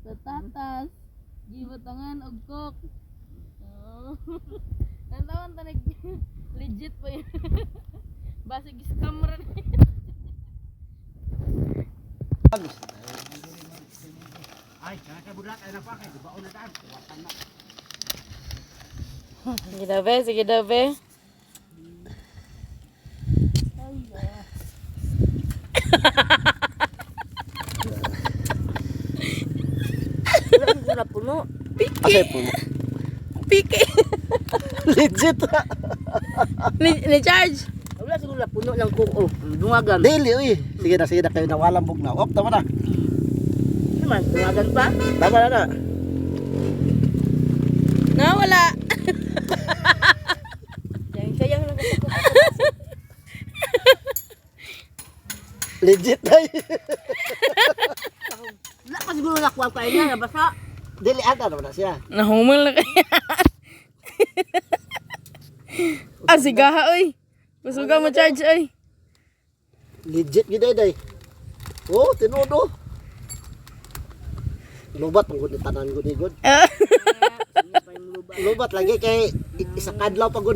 Sa tatas. Gibatangan og kok. Oh. Nantawan ta legit pa yun. Base scam rin. Ay, kakabulat ay napa kay baon na daan. Watan na. Sige daw be. Wala puno. Asay po. Piki. Legit. Ni charge. Wala siguro puno lang kung dungagan. Daily uy. Sige na kayo nawalang bugnaw. Op, tama na. Naman, dungagan pa. Tama na. Nawala. Sayang lang kasi ko. Legit ay. Wala ka siguro nakuha kayo niya, nabasa. Dili ata naman na siya. Nahumal na kaya. Sigaha oy. Pasuga mo charge oy. Legit gid day. Oh, tinudo. Lubat ang gud tanan gud ni gud. Lubat lagi kay isa kadlaw pag